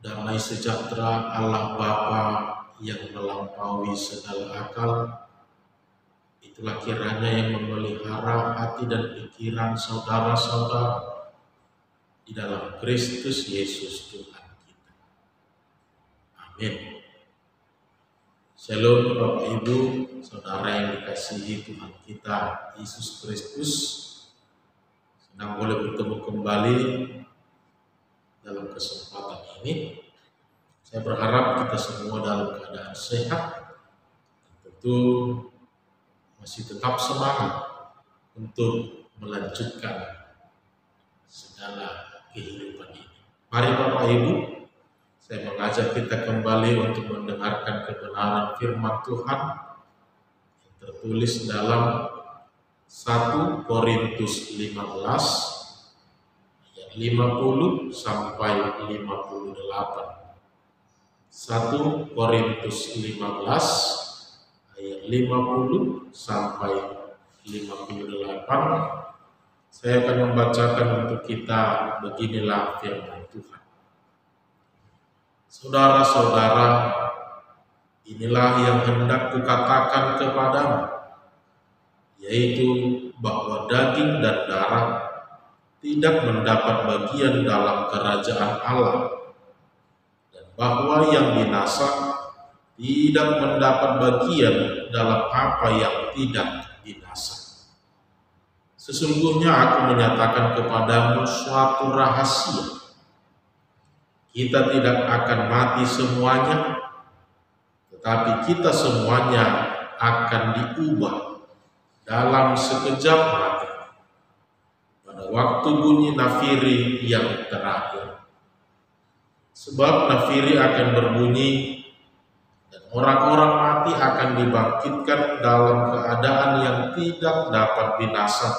Damai sejahtera Allah Bapa yang melampaui segala akal, itulah kiranya yang memelihara hati dan pikiran saudara-saudara di dalam Kristus Yesus Tuhan kita. Amin. Shalom Bapak Ibu, saudara yang dikasihi Tuhan kita Yesus Kristus. Senang boleh bertemu kembali dalam kesempatan ini. Saya berharap kita semua dalam keadaan sehat, tentu masih tetap semangat untuk melanjutkan segala kehidupan ini. Mari Bapak Ibu, saya mengajak kita kembali untuk mendengarkan kebenaran firman Tuhan yang tertulis dalam 1 Korintus 15 ayat 50 sampai 58. 1 Korintus 15 ayat 50 sampai 58. Saya akan membacakan untuk kita, beginilah firman Tuhan. Saudara-saudara, inilah yang hendak kukatakan kepadamu, yaitu bahwa daging dan darah tidak mendapat bagian dalam kerajaan Allah, dan bahwa yang binasa tidak mendapat bagian dalam apa yang tidak binasa. Sesungguhnya aku menyatakan kepadamu suatu rahasia. Kita tidak akan mati semuanya, tetapi kita semuanya akan diubah dalam sekejap mata, pada waktu bunyi nafiri yang terakhir. Sebab nafiri akan berbunyi, dan orang-orang mati akan dibangkitkan dalam keadaan yang tidak dapat binasa,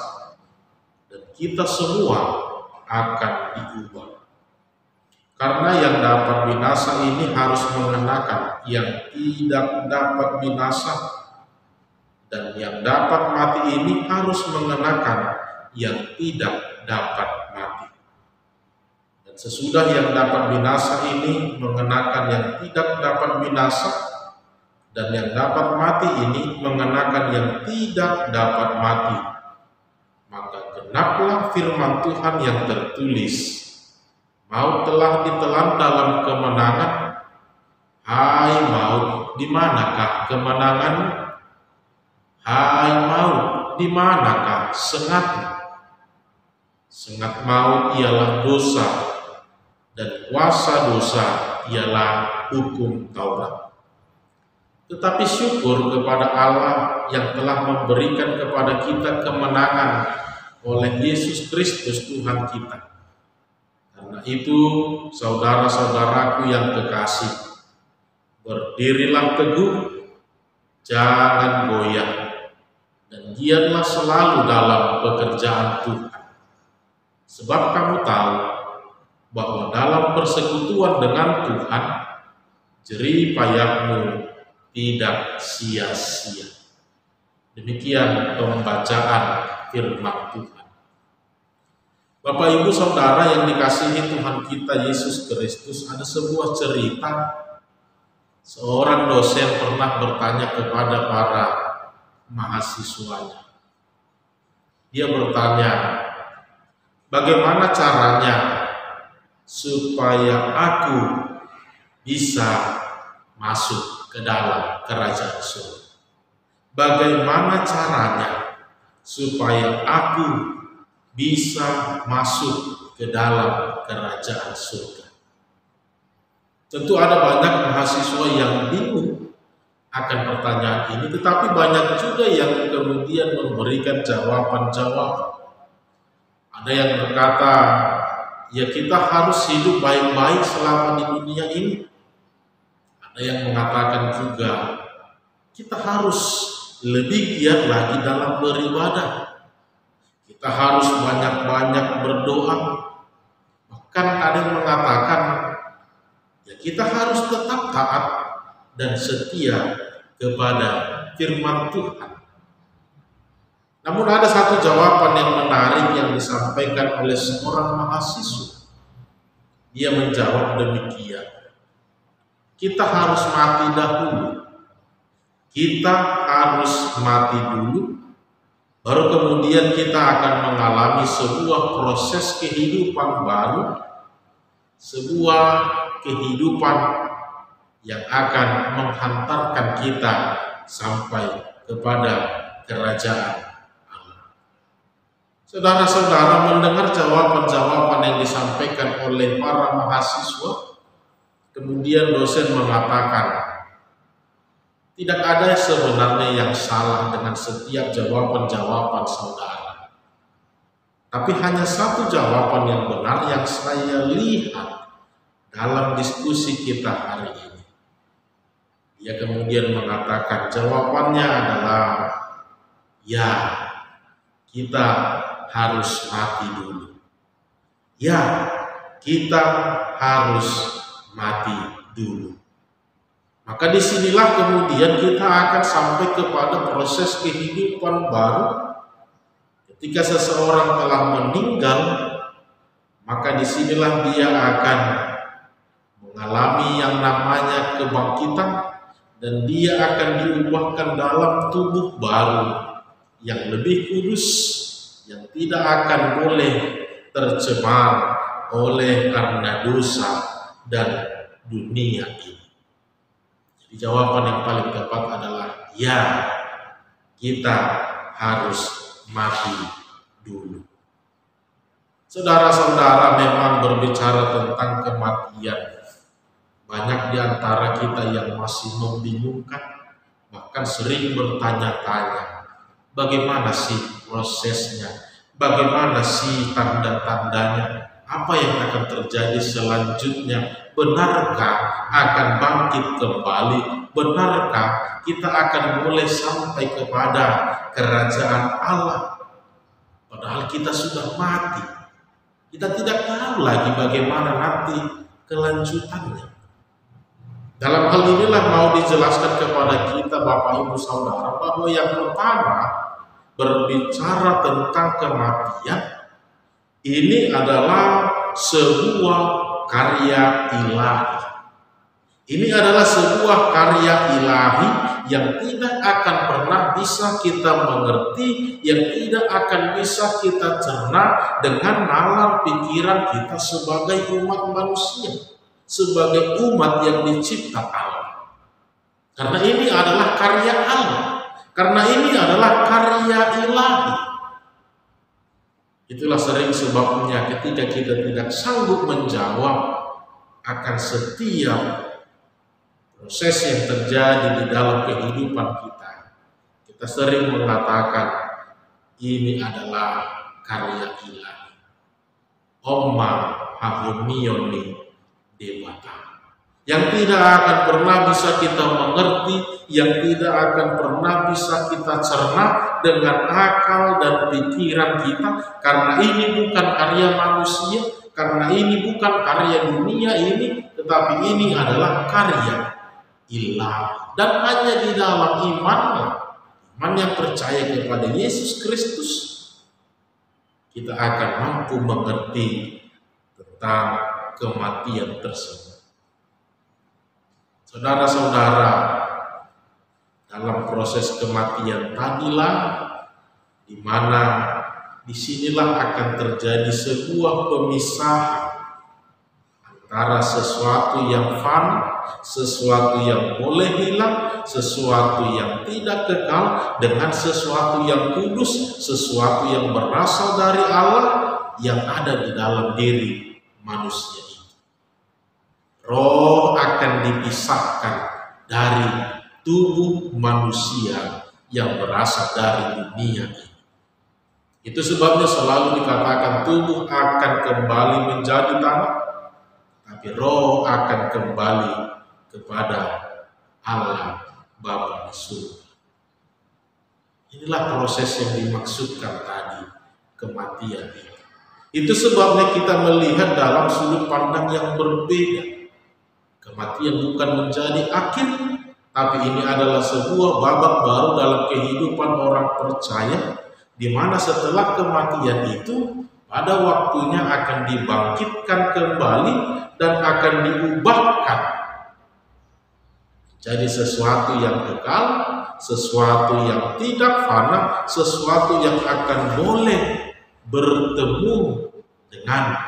dan kita semua akan diubah. Karena yang dapat binasa ini harus mengenakan yang tidak dapat binasa, dan yang dapat mati ini harus mengenakan yang tidak dapat mati. Dan sesudah yang dapat binasa ini mengenakan yang tidak dapat binasa, dan yang dapat mati ini mengenakan yang tidak dapat mati, maka genaplah firman Tuhan yang tertulis, maut telah ditelan dalam kemenangan. Hai maut, di manakah kemenanganmu? Hai maut, di manakah sengatmu? Sengat maut ialah dosa, dan kuasa dosa ialah hukum Taurat. Tetapi syukur kepada Allah yang telah memberikan kepada kita kemenangan oleh Yesus Kristus Tuhan kita. Karena itu, saudara-saudaraku yang kekasih, berdirilah teguh, jangan goyah, dan giatlah selalu dalam pekerjaan Tuhan. Sebab kamu tahu bahwa dalam persekutuan dengan Tuhan, jerih payahmu tidak sia-sia. Demikian pembacaan firman Tuhan. Bapak Ibu Saudara yang dikasihi Tuhan kita Yesus Kristus, ada sebuah cerita. Seorang dosen pernah bertanya kepada para mahasiswanya. Dia bertanya, bagaimana caranya supaya aku bisa masuk ke dalam kerajaan surga? Bagaimana caranya supaya aku bisa masuk ke dalam kerajaan surga? Tentu ada banyak mahasiswa yang bingung akan pertanyaan ini, tetapi banyak juga yang kemudian memberikan jawaban-jawaban. Ada yang berkata, ya kita harus hidup baik-baik selama di dunia ini. Ada yang mengatakan juga, kita harus lebih giat lagi dalam beribadah. Kita harus banyak-banyak berdoa. Bahkan ada yang mengatakan, ya kita harus tetap taat dan setia kepada firman Tuhan. Namun ada satu jawaban yang menarik yang disampaikan oleh seorang mahasiswa. Ia menjawab demikian, kita harus mati dahulu. Kita harus mati dulu, baru kemudian kita akan mengalami sebuah proses kehidupan baru, sebuah kehidupan yang akan menghantarkan kita sampai kepada kerajaan Allah. Saudara-saudara, mendengar jawaban-jawaban yang disampaikan oleh para mahasiswa, kemudian dosen mengatakan, tidak ada sebenarnya yang salah dengan setiap jawaban-jawaban saudara. Tapi hanya satu jawaban yang benar yang saya lihat dalam diskusi kita hari ini. Dia kemudian mengatakan jawabannya adalah, ya, kita harus mati dulu. Ya, kita harus mati dulu. Maka disinilah kemudian kita akan sampai kepada proses kehidupan baru. Ketika seseorang telah meninggal, maka disinilah dia akan mengalami yang namanya kebangkitan, dan dia akan diubahkan dalam tubuh baru yang lebih kudus, yang tidak akan boleh tercemar oleh karena dosa dan dunia ini. Jawaban yang paling tepat adalah, ya, kita harus mati dulu. Saudara-saudara, memang berbicara tentang kematian, banyak di antara kita yang masih membingungkan, bahkan sering bertanya-tanya, bagaimana sih prosesnya, bagaimana sih tanda-tandanya, apa yang akan terjadi selanjutnya. Benarkah akan bangkit kembali? Benarkah kita akan boleh sampai kepada kerajaan Allah? Padahal kita sudah mati. Kita tidak tahu lagi bagaimana nanti kelanjutannya. Dalam hal inilah mau dijelaskan kepada kita Bapak Ibu Saudara bahwa yang pertama berbicara tentang kematian ini adalah sebuah karya ilahi. Ini adalah sebuah karya ilahi yang tidak akan pernah bisa kita mengerti, yang tidak akan bisa kita cerna dengan nalar pikiran kita sebagai umat manusia, sebagai umat yang dicipta Allah. Karena ini adalah karya Allah, karena ini adalah karya ilahi. Itulah sering sebabnya ketika kita tidak sanggup menjawab akan setiap proses yang terjadi di dalam kehidupan kita, kita sering mengatakan ini adalah karya ilahi. Omma hahunioni debata. Yang tidak akan pernah bisa kita mengerti, yang tidak akan pernah bisa kita cerna dengan akal dan pikiran kita, karena ini bukan karya manusia, karena ini bukan karya dunia ini, tetapi ini adalah karya ilahi. Dan hanya di dalam iman yang percaya kepada Yesus Kristus, kita akan mampu mengerti tentang kematian tersebut. Saudara-saudara, dalam proses kematian tadilah di mana disinilah akan terjadi sebuah pemisahan antara sesuatu yang fana, sesuatu yang boleh hilang, sesuatu yang tidak kekal, dengan sesuatu yang kudus, sesuatu yang berasal dari Allah yang ada di dalam diri manusia. Roh akan dipisahkan dari tubuh manusia yang berasal dari dunia ini. Itu sebabnya selalu dikatakan tubuh akan kembali menjadi tanah, tapi roh akan kembali kepada Allah Bapa di surga. Inilah proses yang dimaksudkan tadi, kematian ini. Itu sebabnya kita melihat dalam sudut pandang yang berbeda. Kematian bukan menjadi akhir, tapi ini adalah sebuah babak baru dalam kehidupan orang percaya, di mana setelah kematian itu pada waktunya akan dibangkitkan kembali dan akan diubahkan jadi sesuatu yang kekal, sesuatu yang tidak fana, sesuatu yang akan boleh bertemu dengan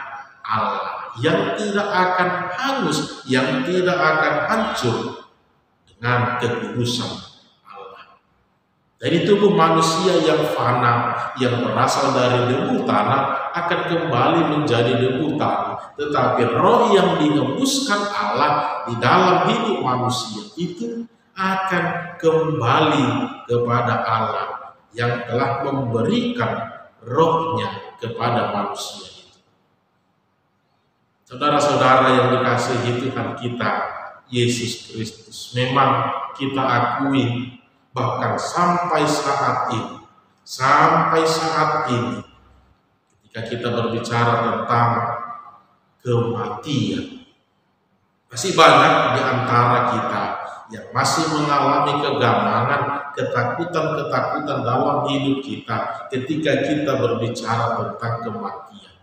Allah, yang tidak akan hangus, yang tidak akan hancur dengan kekudusan Allah. Dari tubuh manusia yang fana, yang berasal dari debu tanah, akan kembali menjadi debu tanah. Tetapi roh yang dihembuskan Allah di dalam hidup manusia itu akan kembali kepada Allah yang telah memberikan rohnya kepada manusia itu. Saudara-saudara yang dikasihi Tuhan kita Yesus Kristus, memang kita akui bahkan sampai saat ini ketika kita berbicara tentang kematian, masih banyak di antara kita yang masih mengalami kegamangan, ketakutan-ketakutan dalam hidup kita ketika kita berbicara tentang kematian.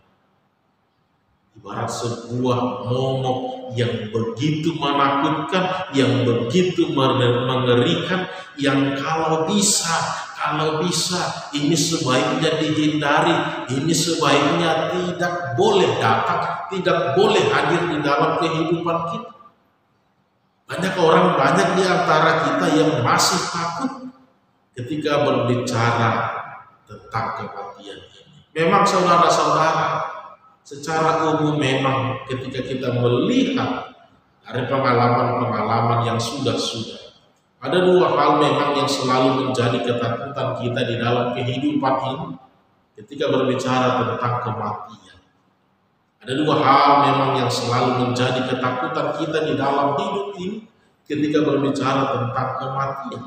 Ibarat sebuah momok yang begitu menakutkan, yang begitu mengerikan, yang kalau bisa ini sebaiknya dihindari, ini sebaiknya tidak boleh datang, tidak boleh hadir di dalam kehidupan kita. Banyak di antara kita yang masih takut ketika berbicara tentang kematian ini. Memang saudara-saudara, secara umum memang ketika kita melihat dari pengalaman-pengalaman yang sudah, ada dua hal memang yang selalu menjadi ketakutan kita di dalam kehidupan ini ketika berbicara tentang kematian. Ada dua hal memang yang selalu menjadi ketakutan kita di dalam hidup ini ketika berbicara tentang kematian.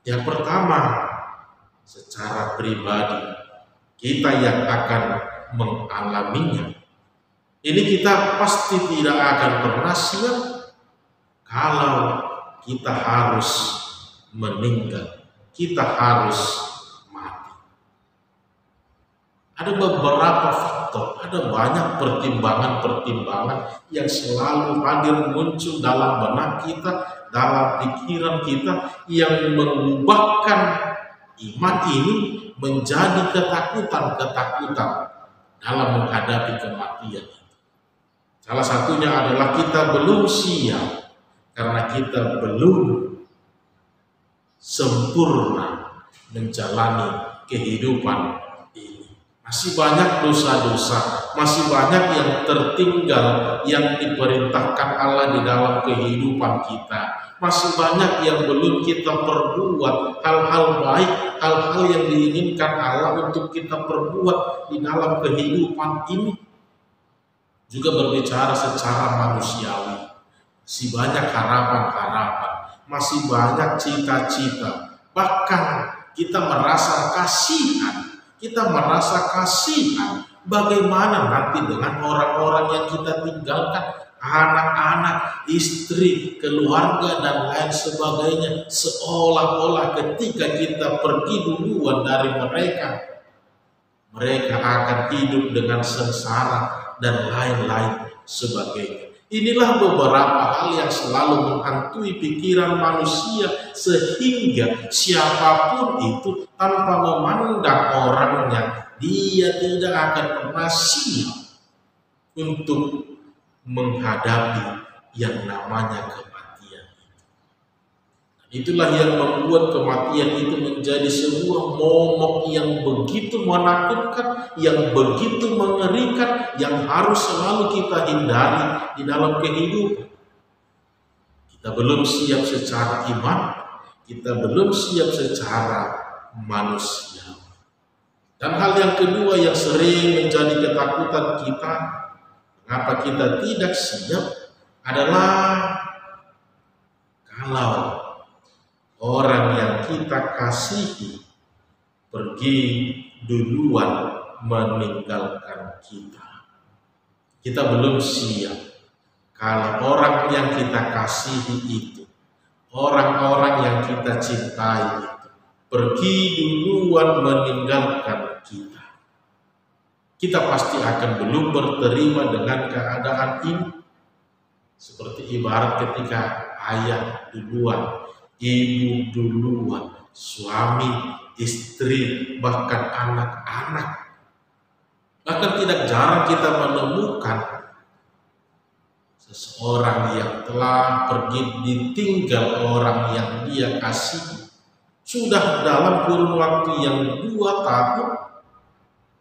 Yang pertama, secara pribadi kita yang akan mengalaminya. Ini kita pasti tidak akan pernah siap kalau kita harus meninggal, kita harus mati. Ada beberapa faktor, ada banyak pertimbangan-pertimbangan yang selalu hadir muncul dalam benak kita, dalam pikiran kita, yang mengubahkan iman ini menjadi ketakutan-ketakutan dalam menghadapi kematian. Salah satunya adalah kita belum siap karena kita belum sempurna menjalani kehidupan ini. Masih banyak dosa-dosa, masih banyak yang tertinggal yang diperintahkan Allah di dalam kehidupan kita. Masih banyak yang belum kita perbuat, hal-hal baik, hal-hal yang diinginkan Allah untuk kita perbuat di dalam kehidupan ini. Juga berbicara secara manusiawi, masih banyak harapan-harapan, masih banyak cita-cita. Bahkan kita merasa kasihan bagaimana nanti dengan orang-orang yang kita tinggalkan, anak-anak, istri, keluarga, dan lain sebagainya. Seolah-olah ketika kita pergi duluan dari mereka akan hidup dengan sengsara dan lain-lain sebagainya. Inilah beberapa hal yang selalu menghantui pikiran manusia, sehingga siapapun itu tanpa memandang orangnya, dia tidak akan pernah siap untuk menghadapi yang namanya kematian. Itulah yang membuat kematian itu menjadi sebuah momok yang begitu menakutkan, yang begitu mengerikan, yang harus selalu kita hindari di dalam kehidupan. Kita belum siap secara iman, kita belum siap secara manusia. Dan hal yang kedua yang sering menjadi ketakutan kita, mengapa kita tidak siap, adalah kalau orang yang kita kasihi pergi duluan meninggalkan kita. Kita belum siap kalau orang yang kita kasihi itu, orang-orang yang kita cintai itu, pergi duluan meninggalkan kita. kita pasti akan belum berterima dengan keadaan ini. Seperti ibarat ketika ayah duluan, ibu duluan, suami, istri, bahkan anak-anak. Bahkan tidak jarang kita menemukan seseorang yang telah pergi ditinggal orang yang dia kasih. Sudah dalam kurun waktu yang 2 tahun,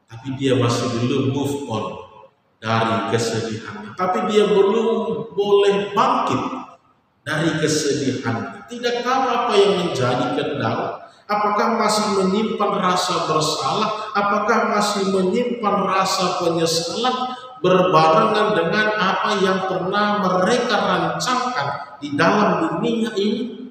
tapi dia masih belum move on dari kesedihannya. Tapi dia belum boleh bangkit dari kesedihannya. Tidak tahu apa yang menjadi kendala. Apakah masih menyimpan rasa bersalah? Apakah masih menyimpan rasa penyesalan berbarengan dengan apa yang pernah mereka rancangkan di dalam dunia ini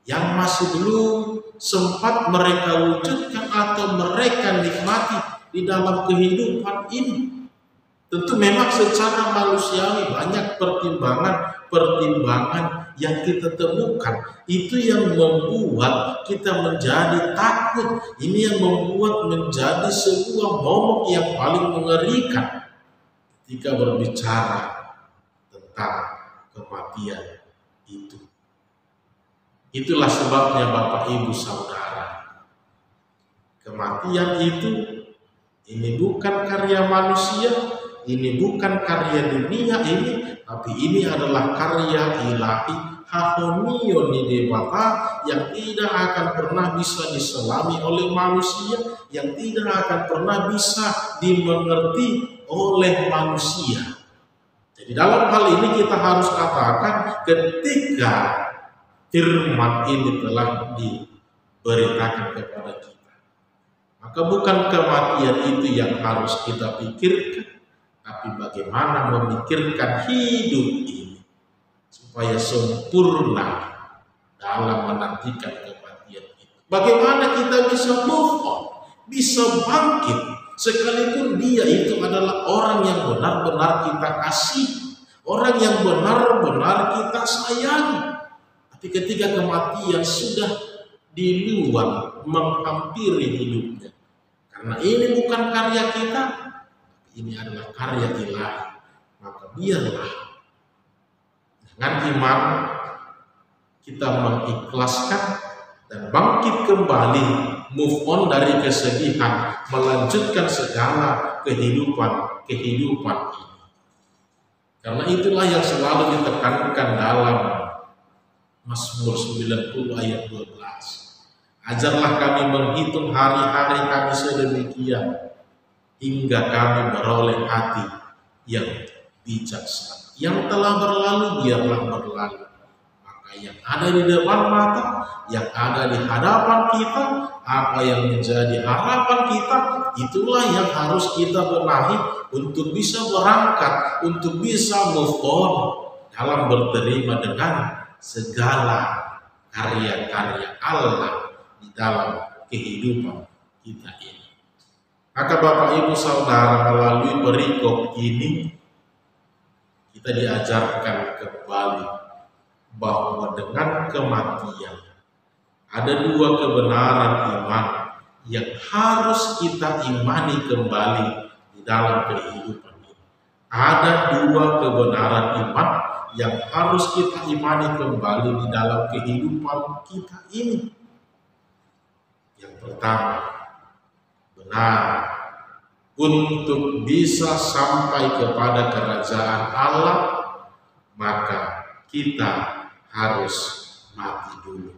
yang masih belum sempat mereka wujudkan atau mereka nikmati di dalam kehidupan ini? Tentu memang secara manusiawi banyak pertimbangan yang kita temukan. Itu yang membuat kita menjadi takut. Ini yang membuat menjadi sebuah momok yang paling mengerikan ketika berbicara tentang kematian itu. Itulah sebabnya Bapak Ibu Saudara, kematian itu ini bukan karya manusia, ini bukan karya dunia ini, tapi ini adalah karya ilahi, harmonion di Bapa, yang tidak akan pernah bisa diselami oleh manusia, yang tidak akan pernah bisa dimengerti oleh manusia. Jadi dalam hal ini kita harus katakan, ketika firman ini telah diberitakan kepada kita, maka bukan kematian itu yang harus kita pikirkan, tapi bagaimana memikirkan hidup ini supaya sempurna dalam menantikan kematian itu. Bagaimana kita bisa move on, bisa bangkit, sekalipun dia itu adalah orang yang benar-benar kita kasih, orang yang benar-benar kita sayangi. Tapi ketika kematian sudah di luar menghampiri hidupnya, karena ini bukan karya kita, ini adalah karya ilahi, maka biarlah dengan iman kita mengikhlaskan dan bangkit kembali, move on dari kesedihan, melanjutkan segala kehidupan ini. Karena itulah yang selalu ditekankan dalam Mazmur 90 ayat 12. Ajarlah kami menghitung hari-hari kami sedemikian, hingga kami beroleh hati yang bijaksana. Yang telah berlalu biarlah berlalu. Maka yang ada di depan mata, yang ada di hadapan kita, apa yang menjadi harapan kita, itulah yang harus kita benahi untuk bisa berangkat, untuk bisa move on dalam berterima dengan segala karya-karya Allah di dalam kehidupan kita ini. Maka Bapak Ibu Saudara, melalui perikop ini kita diajarkan kembali bahwa dengan kematian ada 2 kebenaran iman yang harus kita imani kembali di dalam kehidupan ini. Ada 2 kebenaran iman yang harus kita imani kembali di dalam kehidupan kita ini. Yang pertama, benar, untuk bisa sampai kepada kerajaan Allah, maka kita harus mati dulu.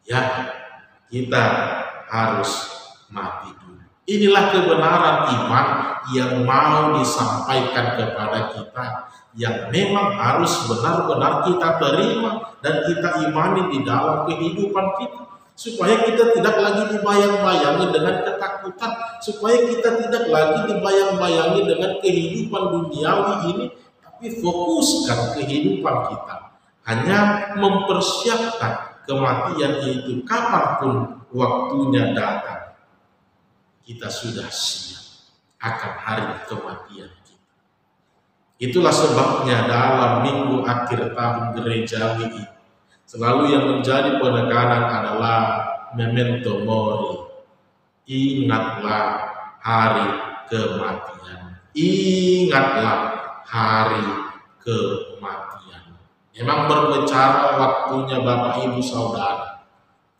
Ya, kita harus mati dulu. Inilah kebenaran iman yang mau disampaikan kepada kita, yang memang harus benar-benar kita terima dan kita imani di dalam kehidupan kita, supaya kita tidak lagi dibayang-bayangi dengan ketakutan, supaya kita tidak lagi dibayang-bayangi dengan kehidupan duniawi ini, tapi fokuskan kehidupan kita hanya mempersiapkan kematian itu. Kapanpun waktunya datang, kita sudah siap akan hari kematian kita. Itulah sebabnya dalam minggu akhir tahun gerejawi ini selalu yang menjadi penekanan adalah memento mori. Ingatlah hari kematian. Ingatlah hari kematian. Memang berbicara waktunya Bapak Ibu Saudara.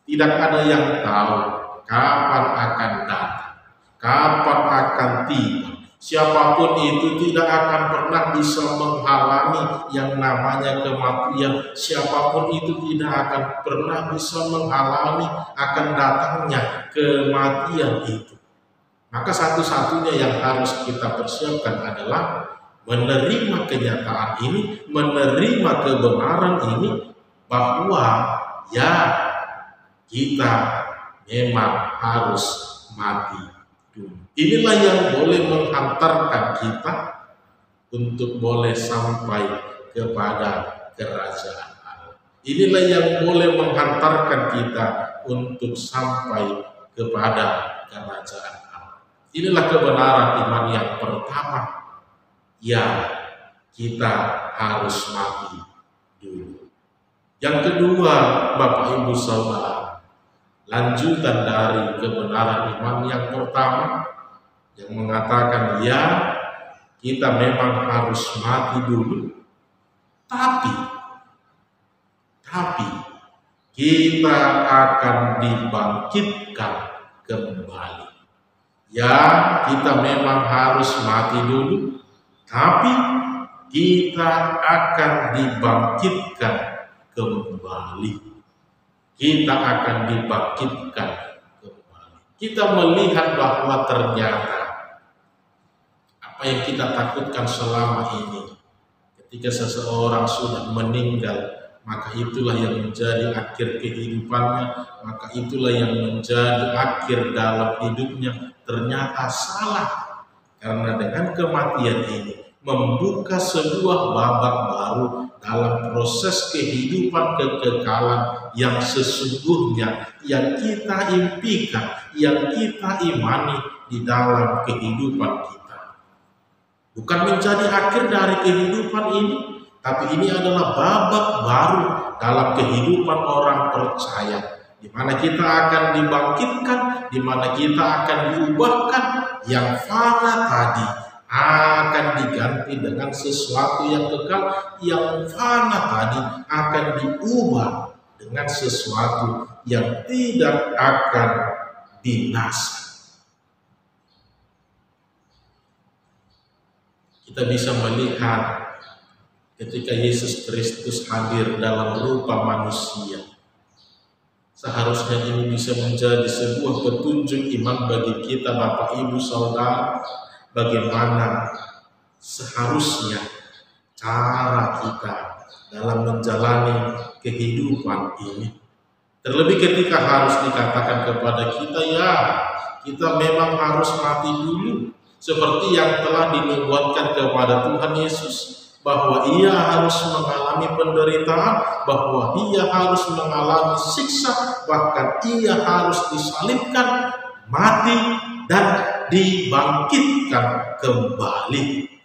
Tidak ada yang tahu kapan akan datang, kapan akan tiba. Siapapun itu tidak akan pernah bisa menghalangi yang namanya kematian. Siapapun itu tidak akan pernah bisa menghalangi akan datangnya kematian itu. Maka satu-satunya yang harus kita persiapkan adalah menerima kenyataan ini, menerima kebenaran ini, bahwa ya kita memang harus mati dulu. Inilah yang boleh menghantarkan kita untuk boleh sampai kepada kerajaan Allah. Inilah yang boleh menghantarkan kita untuk sampai kepada kerajaan Allah. Inilah kebenaran iman yang pertama. Ya, kita harus mati dulu. Yang kedua, Bapak Ibu Saudara, lanjutan dari kebenaran iman yang pertama yang mengatakan ya, kita memang harus mati dulu, tapi kita akan dibangkitkan kembali. Ya, kita memang harus mati dulu, tapi kita akan dibangkitkan kembali. Kita akan dibangkitkan kembali. Kita melihat bahwa ternyata apa yang kita takutkan selama ini, ketika seseorang sudah meninggal, maka itulah yang menjadi akhir kehidupannya, maka itulah yang menjadi akhir dalam hidupnya, ternyata salah. Karena dengan kematian ini membuka sebuah babak baru dalam proses kehidupan kekekalan yang sesungguhnya, yang kita impikan, yang kita imani di dalam kehidupan kita. Bukan menjadi akhir dari kehidupan ini, tapi ini adalah babak baru dalam kehidupan orang percaya, di mana kita akan dibangkitkan, di mana kita akan diubahkan. Yang fana tadi akan diganti dengan sesuatu yang kekal, yang fana tadi akan diubah dengan sesuatu yang tidak akan binasa. Kita bisa melihat ketika Yesus Kristus hadir dalam rupa manusia. Seharusnya ini bisa menjadi sebuah petunjuk iman bagi kita Bapak Ibu Saudara, bagaimana seharusnya cara kita dalam menjalani kehidupan ini. Terlebih ketika harus dikatakan kepada kita, ya kita memang harus mati dulu, seperti yang telah dinubuatkan kepada Tuhan Yesus, bahwa ia harus mengalami penderitaan, bahwa ia harus mengalami siksa, bahkan ia harus disalibkan, mati, dan dibangkitkan kembali.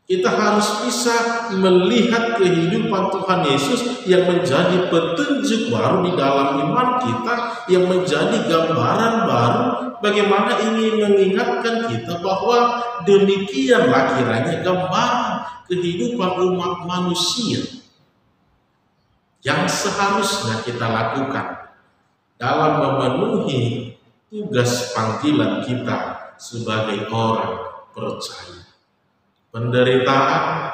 Kita harus bisa melihat kehidupan Tuhan Yesus yang menjadi petunjuk baru di dalam iman kita, yang menjadi gambaran baru bagaimana ingin mengingatkan kita bahwa demikianlah kiranya gambaran kehidupan umat manusia yang seharusnya kita lakukan dalam memenuhi tugas panggilan kita sebagai orang percaya. Penderitaan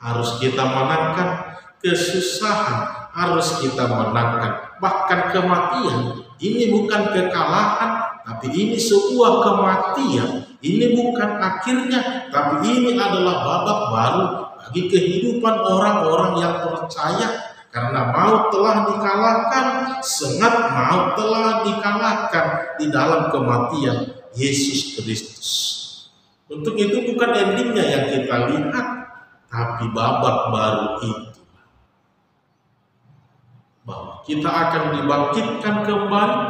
harus kita menangkan, kesusahan harus kita menangkan, bahkan kematian. Ini bukan kekalahan, tapi ini sebuah kematian. Ini bukan akhirnya, tapi ini adalah babak baru bagi kehidupan orang-orang yang percaya. Karena maut telah dikalahkan, sengat maut telah dikalahkan di dalam kematian Yesus Kristus. Untuk itu bukan endingnya yang kita lihat, tapi babak baru itu. Bahwa kita akan dibangkitkan kembali,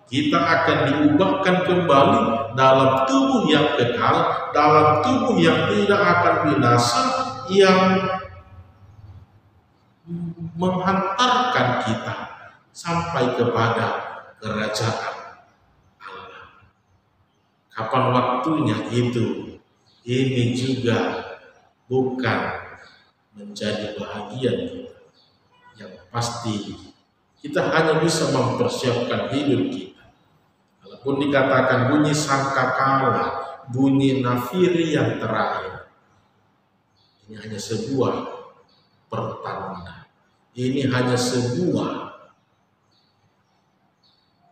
kita akan diubahkan kembali dalam tubuh yang kekal, dalam tubuh yang tidak akan binasa, yang menghantarkan kita sampai kepada kerajaan Allah. Kapan waktunya itu? Ini juga bukan menjadi bahagian kita. Yang pasti kita hanya bisa mempersiapkan hidup kita. Kalaupun dikatakan bunyi sangkakala, bunyi nafiri yang terakhir, ini hanya sebuah pertanda. Ini hanya sebuah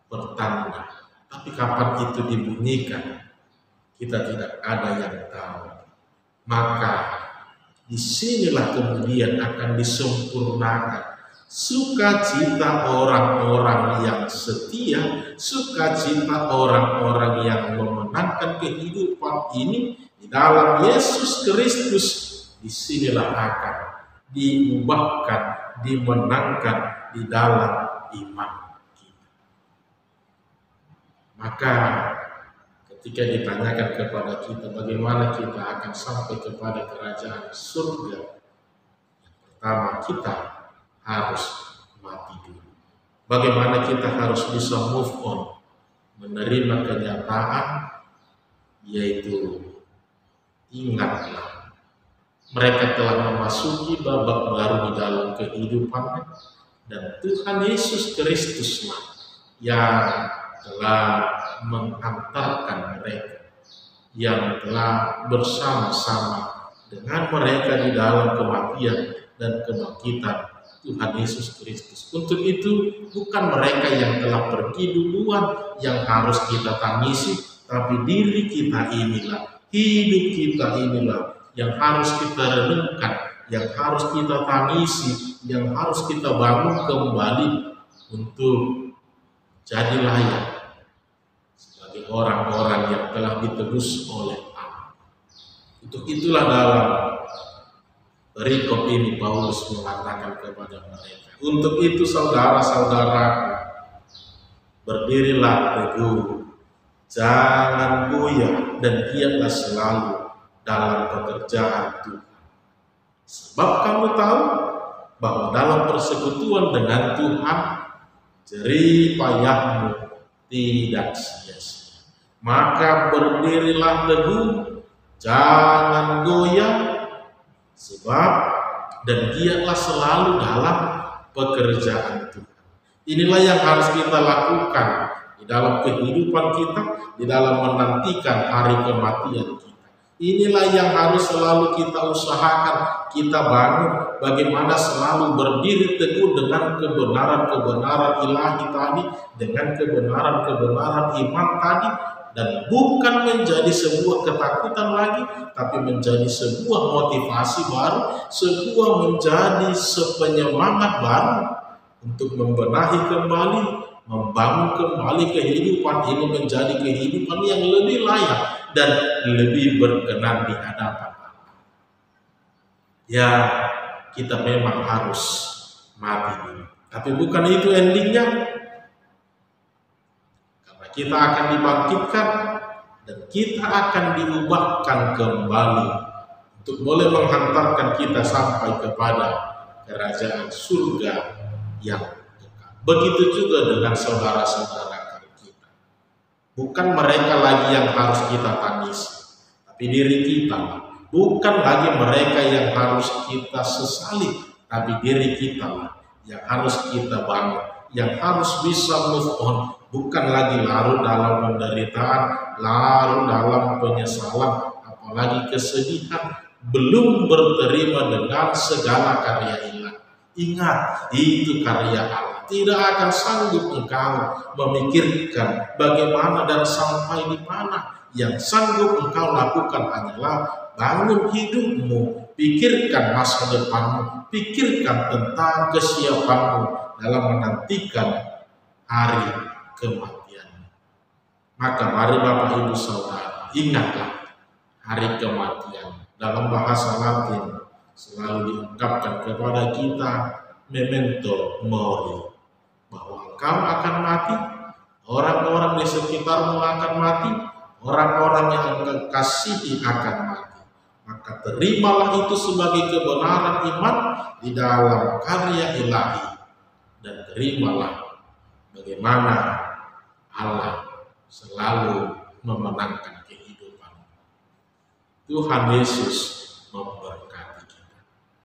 pertanda. Tapi kapan itu dibunyikan, kita tidak ada yang tahu. Maka disinilah kemudian akan disempurnakan sukacita orang-orang yang setia, sukacita orang-orang yang memenangkan kehidupan ini di dalam Yesus Kristus. Disinilah akan diubahkan, dimenangkan di dalam iman kita. Maka ketika ditanyakan kepada kita bagaimana kita akan sampai kepada kerajaan surga, yang pertama kita harus mati dulu. Bagaimana kita harus bisa move on, menerima kenyataan, yaitu ingatlah mereka telah memasuki babak baru di dalam kehidupannya, dan Tuhan Yesus Kristuslah yang telah mengantarkan mereka, yang telah bersama-sama dengan mereka di dalam kematian dan kebangkitan Tuhan Yesus Kristus. Untuk itu bukan mereka yang telah pergi duluan yang harus kita tangisi, tapi diri kita inilah, hidup kita inilah yang harus kita renungkan, yang harus kita tangisi, yang harus kita bangun kembali untuk jadi layak sebagai orang-orang yang telah ditebus oleh Allah. Untuk itulah dalam perikop ini Paulus mengatakan kepada mereka, untuk itu saudara-saudaraku, berdirilah teguh, jangan goyah, dan giatlah selalu dalam pekerjaan Tuhan. Sebab kamu tahu bahwa dalam persekutuan dengan Tuhan, jerih payahmu tidak sia-sia. Maka berdirilah teguh, jangan goyah, sebab dan giatlah selalu dalam pekerjaan Tuhan. Inilah yang harus kita lakukan di dalam kehidupan kita, di dalam menantikan hari kematian kita. Inilah yang harus selalu kita usahakan, kita bangun, bagaimana selalu berdiri teguh dengan kebenaran-kebenaran ilahi tadi, dengan kebenaran-kebenaran iman tadi, dan bukan menjadi sebuah ketakutan lagi, tapi menjadi sebuah motivasi baru, sebuah menjadi sepenyemangat baru untuk membenahi kembali, membangun kembali kehidupan ini menjadi kehidupan yang lebih layak dan lebih berkenan di hadapan Allah. Ya, kita memang harus mati dulu, tapi bukan itu endingnya. Karena kita akan dibangkitkan dan kita akan diubahkan kembali untuk boleh menghantarkan kita sampai kepada kerajaan surga yang dekat. Begitu juga dengan saudara-saudara kita. Bukan mereka lagi yang harus kita tangisi, tapi diri kita. Bukan lagi mereka yang harus kita sesali, tapi diri kita yang harus kita bangun, yang harus bisa move on. Bukan lagi larut dalam penderitaan, larut dalam penyesalan, apalagi kesedihan, belum berterima dengan segala karya ilahi. Ingat, itu karya Allah. Tidak akan sanggup engkau memikirkan bagaimana dan sampai di mana. Yang sanggup engkau lakukan hanyalah bangun hidupmu, pikirkan masa depanmu, pikirkan tentang kesiapanmu dalam menantikan hari kematian. Maka mari Bapak Ibu Saudara, ingatlah hari kematian. Dalam bahasa Latin selalu diungkapkan kepada kita memento mori, bahwa engkau akan mati, orang-orang di sekitarmu akan mati, orang-orang yang engkau kasihi akan mati. Maka terimalah itu sebagai kebenaran iman di dalam karya ilahi, dan terimalah bagaimana Allah selalu memenangkan kehidupan. Tuhan Yesus